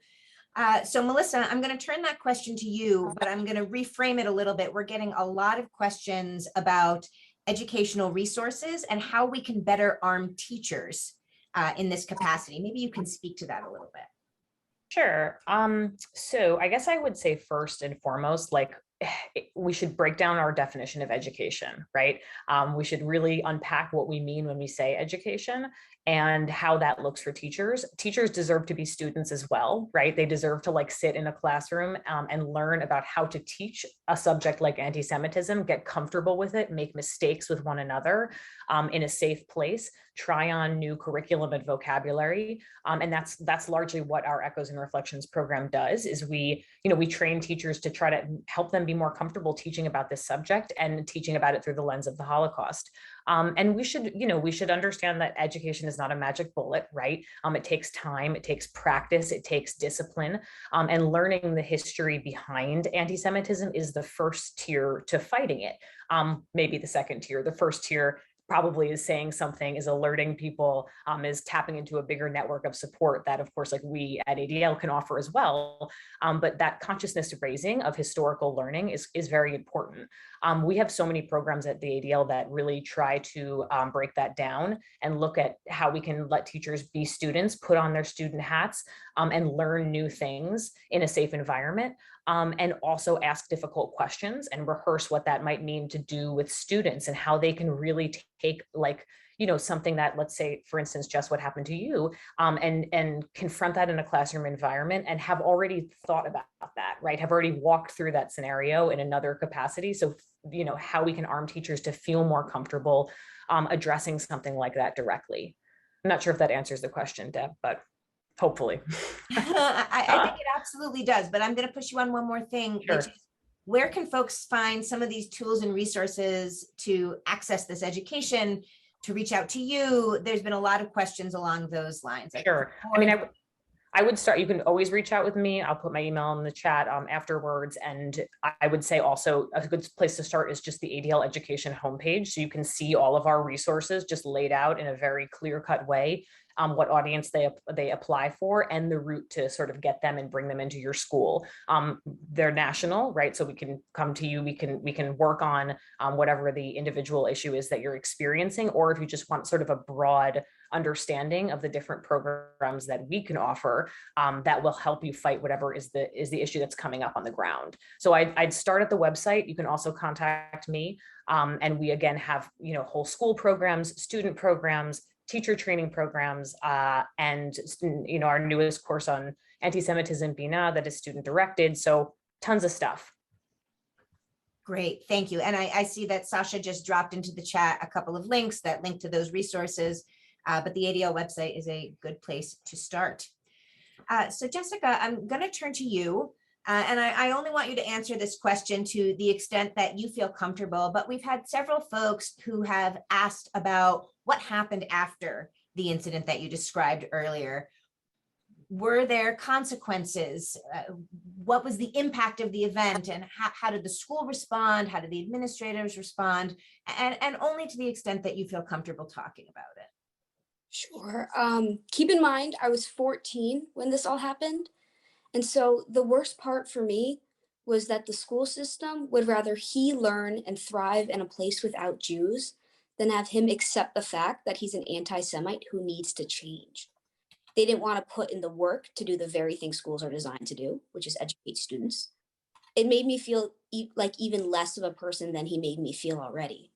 So Melissa, I'm going to turn that question to you, but I'm going to reframe it a little bit. We're getting a lot of questions about educational resources and how we can better arm teachers in this capacity. Maybe you can speak to that a little bit. Sure. So I guess I would say first and foremost, like, we should break down our definition of education, right? We should really unpack what we mean when we say education and how that looks for teachers. Teachers deserve to be students as well, right? They deserve to like sit in a classroom and learn about how to teach a subject like anti-Semitism, get comfortable with it, make mistakes with one another in a safe place, try on new curriculum and vocabulary. And that's largely what our Echoes and Reflections program does, is we train teachers to try to help them be more comfortable teaching about this subject and teaching about it through the lens of the Holocaust. And we should understand that education is not a magic bullet, right? It takes time, it takes practice, it takes discipline, and learning the history behind anti-Semitism is the first tier to fighting it. Maybe the second tier. The first tier probably is saying something, is alerting people, is tapping into a bigger network of support that, of course, like we at ADL can offer as well. But that consciousness raising of historical learning is very important. We have so many programs at the ADL that really try to break that down and look at how we can let teachers be students, put on their student hats, and learn new things in a safe environment. And also ask difficult questions and rehearse what that might mean to do with students and how they can really take something that, let's say, for instance, just what happened to you, and confront that in a classroom environment and have already thought about that, right? Have already walked through that scenario in another capacity. So, how we can arm teachers to feel more comfortable addressing something like that directly. I'm not sure if that answers the question, Deb, but hopefully. I think it absolutely does, but I'm going to push you on one more thing. Sure. Which is, where can folks find some of these tools and resources to access this education, to reach out to you? There's been a lot of questions along those lines. Sure. I mean, I would start, you can always reach out with me. I'll put my email in the chat afterwards. And I would say also a good place to start is just the ADL education homepage. So you can see all of our resources just laid out in a very clear-cut way, what audience they apply for and the route to sort of get them and bring them into your school. They're national, right? So we can come to you, we can work on whatever the individual issue is that you're experiencing, or if you just want sort of a broad understanding of the different programs that we can offer, that will help you fight whatever is the issue that's coming up on the ground. So I'd start at the website. You can also contact me. And we again have, whole school programs, student programs, teacher training programs, and our newest course on anti-Semitism, Bina, that is student directed. So tons of stuff. Great, thank you. And I see that Sasha just dropped into the chat a couple of links that link to those resources, but the ADL website is a good place to start. So Jessica, I'm going to turn to you. And I only want you to answer this question to the extent that you feel comfortable, but we've had several folks who have asked about what happened after the incident that you described earlier. Were there consequences? What was the impact of the event, and how did the school respond? How did the administrators respond? And only to the extent that you feel comfortable talking about it. Sure. Keep in mind, I was 14 when this all happened. And so the worst part for me was that the school system would rather he learn and thrive in a place without Jews than have him accept the fact that he's an anti-Semite who needs to change. They didn't want to put in the work to do the very thing schools are designed to do, which is educate students. It made me feel like even less of a person than he made me feel already.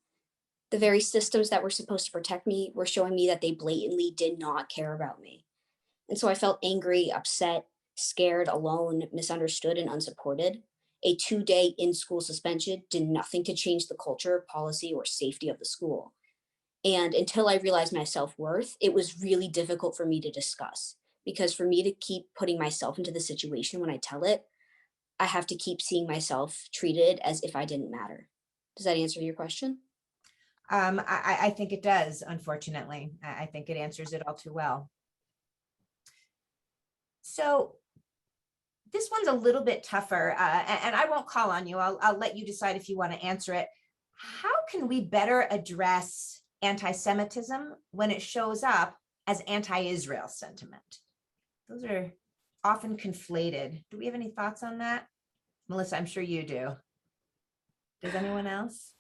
The very systems that were supposed to protect me were showing me that they blatantly did not care about me. And so I felt angry, upset, scared, alone, misunderstood, and unsupported. A 2-day in-school suspension did nothing to change the culture, policy, or safety of the school. And until I realized my self-worth, it was really difficult for me to discuss, because for me to keep putting myself into the situation when I tell it, I have to keep seeing myself treated as if I didn't matter. Does that answer your question? I think it does, unfortunately. I think it answers it all too well. So this one's a little bit tougher, and I won't call on you. I'll let you decide if you want to answer it. How can we better address anti-Semitism when it shows up as anti-Israel sentiment? Those are often conflated. Do we have any thoughts on that? Melissa, I'm sure you do. Does anyone else?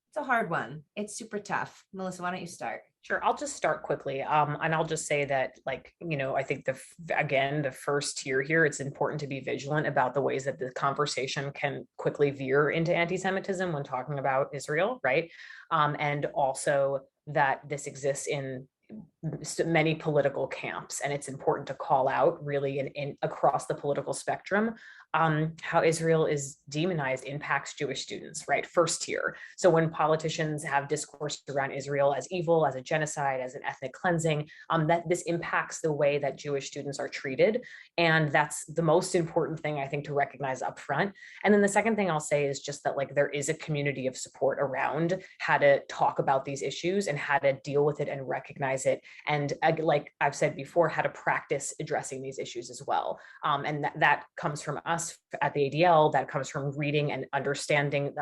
It's a hard one. It's super tough. Melissa, why don't you start? Sure, I'll just start quickly. And I'll just say that, like, I think the first tier here, it's important to be vigilant about the ways that the conversation can quickly veer into anti-Semitism when talking about Israel, right? And also that this exists in many political camps, and it's important to call out really in across the political spectrum how Israel is demonized impacts Jewish students, right? First tier. So when politicians have discourse around Israel as evil, as a genocide, as an ethnic cleansing, that this impacts the way that Jewish students are treated. And that's the most important thing I think to recognize up front. And then the second thing I'll say is just that, like, there is a community of support around how to talk about these issues and how to deal with it and recognize it. And like I've said before, how to practice addressing these issues as well. And that comes from us at the ADL, that comes from reading and understanding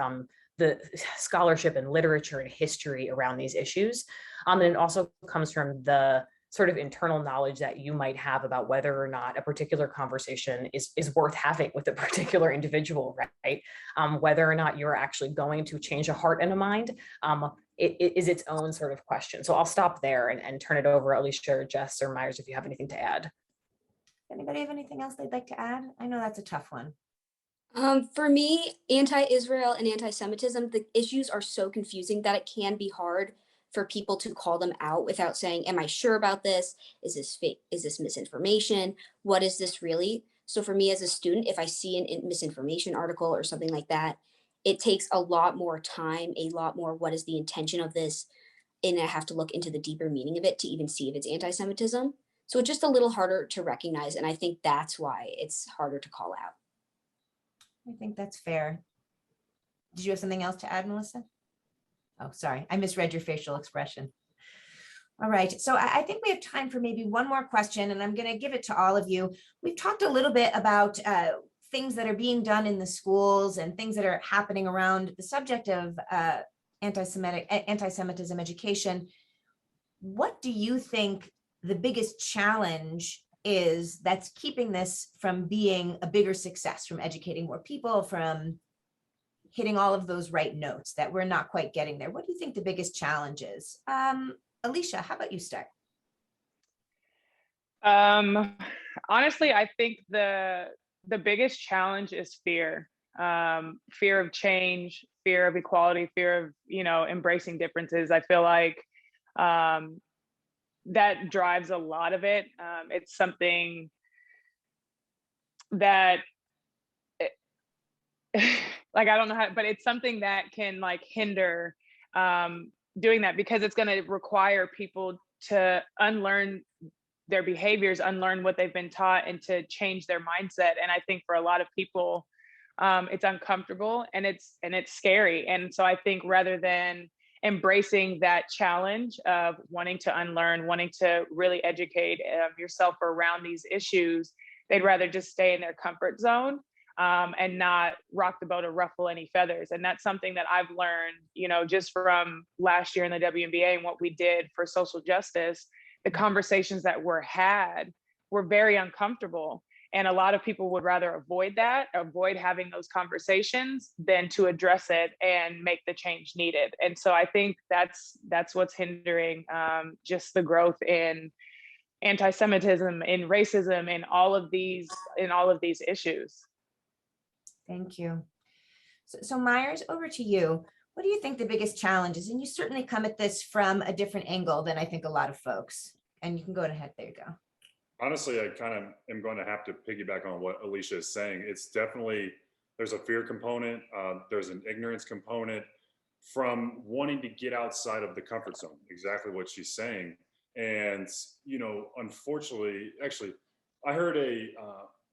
the scholarship and literature and history around these issues. And it also comes from the sort of internal knowledge that you might have about whether or not a particular conversation is worth having with a particular individual, right? Whether or not you're actually going to change a heart and a mind, it is its own sort of question. So I'll stop there and turn it over, Alicia or Jess or Meyers, if you have anything to add. Anybody have anything else they'd like to add? I know that's a tough one. For me, anti-Israel and anti-Semitism, the issues are so confusing that it can be hard for people to call them out without saying, am I sure about this? Is this fake? Is this misinformation? What is this really? So for me as a student, if I see a misinformation article or something like that, it takes a lot more time, a lot more, what is the intention of this? And I have to look into the deeper meaning of it to even see if it's anti-Semitism. So it's just a little harder to recognize. And I think that's why it's harder to call out. I think that's fair. Did you have something else to add, Melissa? Oh, sorry, I misread your facial expression. All right, so I think we have time for maybe one more question, and I'm going to give it to all of you. We've talked a little bit about things that are being done in the schools and things that are happening around the subject of anti-Semitism education. What do you think the biggest challenge is that's keeping this from being a bigger success, from educating more people, from hitting all of those right notes that we're not quite getting there? What do you think the biggest challenge is? Alicia, how about you start? Honestly, I think the biggest challenge is fear. Fear of change, fear of equality, fear of, embracing differences. I feel like that drives a lot of it. It's something that like, I don't know how, but it's something that can like hinder doing that, because it's going to require people to unlearn their behaviors, unlearn what they've been taught, and to change their mindset. And I think for a lot of people, it's uncomfortable and it's scary. And so I think rather than embracing that challenge of wanting to unlearn, wanting to really educate yourself around these issues, they'd rather just stay in their comfort zone and not rock the boat or ruffle any feathers. And that's something that I've learned, just from last year in the WNBA and what we did for social justice. The conversations that were had were very uncomfortable. And a lot of people would rather avoid having those conversations than to address it and make the change needed. And so I think that's what's hindering just the growth in anti-Semitism, in racism, in all of these issues. Thank you. So Meyers, over to you. What do you think the biggest challenge is? And you certainly come at this from a different angle than I think a lot of folks. And you can go ahead. There you go. Honestly, I kind of am going to have to piggyback on what Alicia is saying. It's definitely, there's a fear component. There's an ignorance component from wanting to get outside of the comfort zone, exactly what she's saying. And, unfortunately, actually, I heard a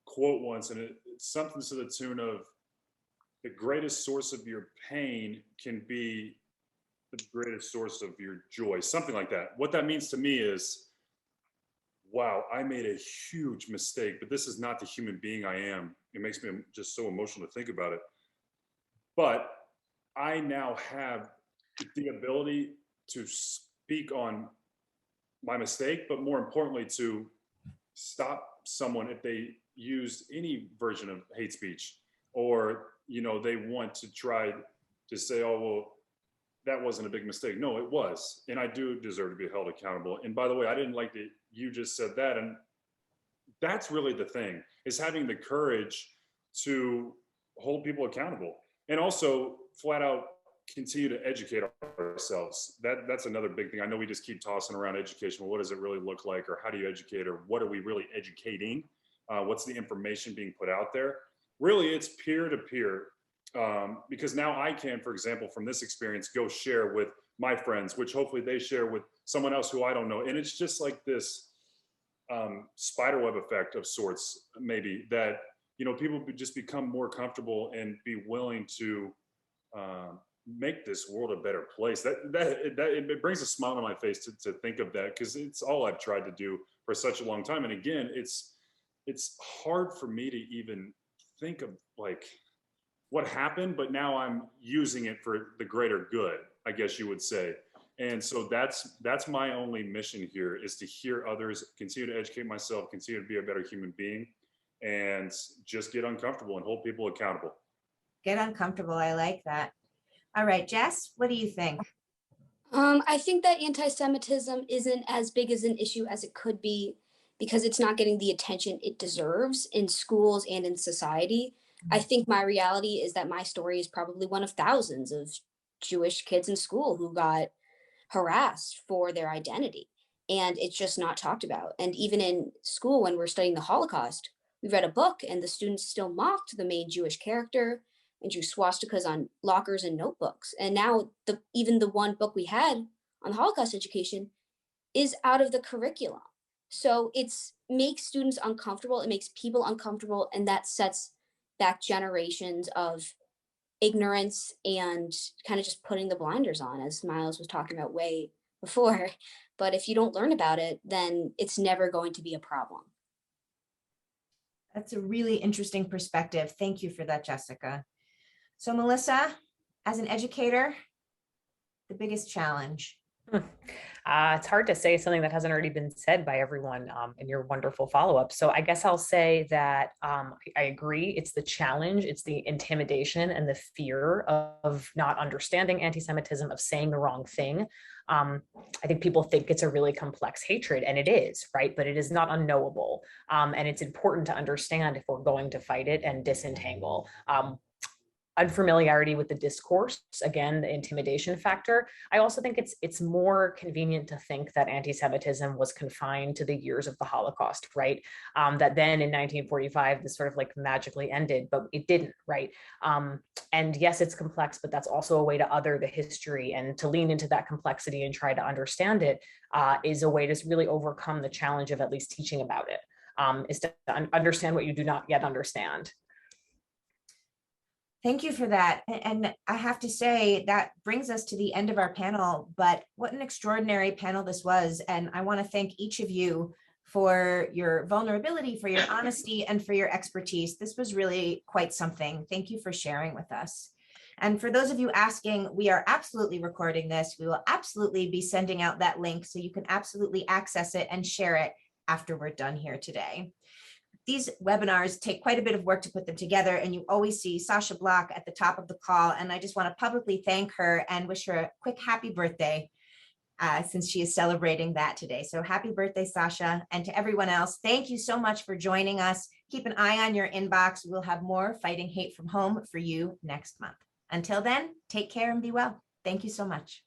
quote once, and it's something to the tune of, the greatest source of your pain can be the greatest source of your joy, something like that. What that means to me is, wow, I made a huge mistake, but this is not the human being I am. It makes me just so emotional to think about it. But I now have the ability to speak on my mistake, but more importantly, to stop someone if they use any version of hate speech, or, they want to try to say, oh, well, that wasn't a big mistake. No, it was. And I do deserve to be held accountable. And by the way, I didn't like that you just said that. And that's really the thing, is having the courage to hold people accountable and also flat out continue to educate ourselves. That's another big thing. I know we just keep tossing around education. Well, what does it really look like? Or how do you educate? Or what are we really educating? What's the information being put out there? Really, it's peer to peer. Because now I can, for example, from this experience, go share with my friends, which hopefully they share with someone else who I don't know. And it's just like this spiderweb effect of sorts, maybe, that, you know, people just become more comfortable and be willing to make this world a better place. It brings a smile on my face to think of that, because it's all I've tried to do for such a long time. And again, it's hard for me to even think of like what happened, but now I'm using it for the greater good, I guess you would say. And so that's my only mission here, is to hear others, continue to educate myself, continue to be a better human being, and just get uncomfortable and hold people accountable. Get uncomfortable. I like that. All right, Jess, what do you think? I think that anti-Semitism isn't as big as an issue as it could be, because it's not getting the attention it deserves in schools and in society. I think my reality is that my story is probably one of thousands of Jewish kids in school who got harassed for their identity, and it's just not talked about. And even in school, when we're studying the Holocaust, we read a book and the students still mocked the main Jewish character and drew swastikas on lockers and notebooks. And now even the one book we had on Holocaust education is out of the curriculum. So it's makes students uncomfortable, it makes people uncomfortable, and that sets back generations of ignorance and kind of just putting the blinders on, as Miles was talking about way before. But if you don't learn about it, then it's never going to be a problem. That's a really interesting perspective. Thank you for that, Jessica. So Melissa, as an educator, the biggest challenge? It's hard to say something that hasn't already been said by everyone in your wonderful follow-up. So I guess I'll say that I agree. It's the challenge, it's the intimidation and the fear of not understanding anti-Semitism, of saying the wrong thing. I think people think it's a really complex hatred, and it is, right? But it is not unknowable. And it's important to understand if we're going to fight it and disentangle. Unfamiliarity with the discourse, again, the intimidation factor. I also think it's more convenient to think that anti-Semitism was confined to the years of the Holocaust, right? That then in 1945, this sort of like magically ended, but it didn't, right? And yes, it's complex, but that's also a way to other the history, and to lean into that complexity and try to understand it is a way to really overcome the challenge of at least teaching about it, is to understand what you do not yet understand. Thank you for that. And I have to say that brings us to the end of our panel, but what an extraordinary panel this was. And I want to thank each of you for your vulnerability, for your honesty, and for your expertise. This was really quite something. Thank you for sharing with us. And for those of you asking, we are absolutely recording this. We will absolutely be sending out that link, so you can absolutely access it and share it after we're done here today. These webinars take quite a bit of work to put them together, and you always see Sasha Block at the top of the call. And I just want to publicly thank her and wish her a quick happy birthday, since she is celebrating that today. So happy birthday, Sasha. And to everyone else, thank you so much for joining us. Keep an eye on your inbox. We'll have more Fighting Hate from Home for you next month. Until then, take care and be well. Thank you so much.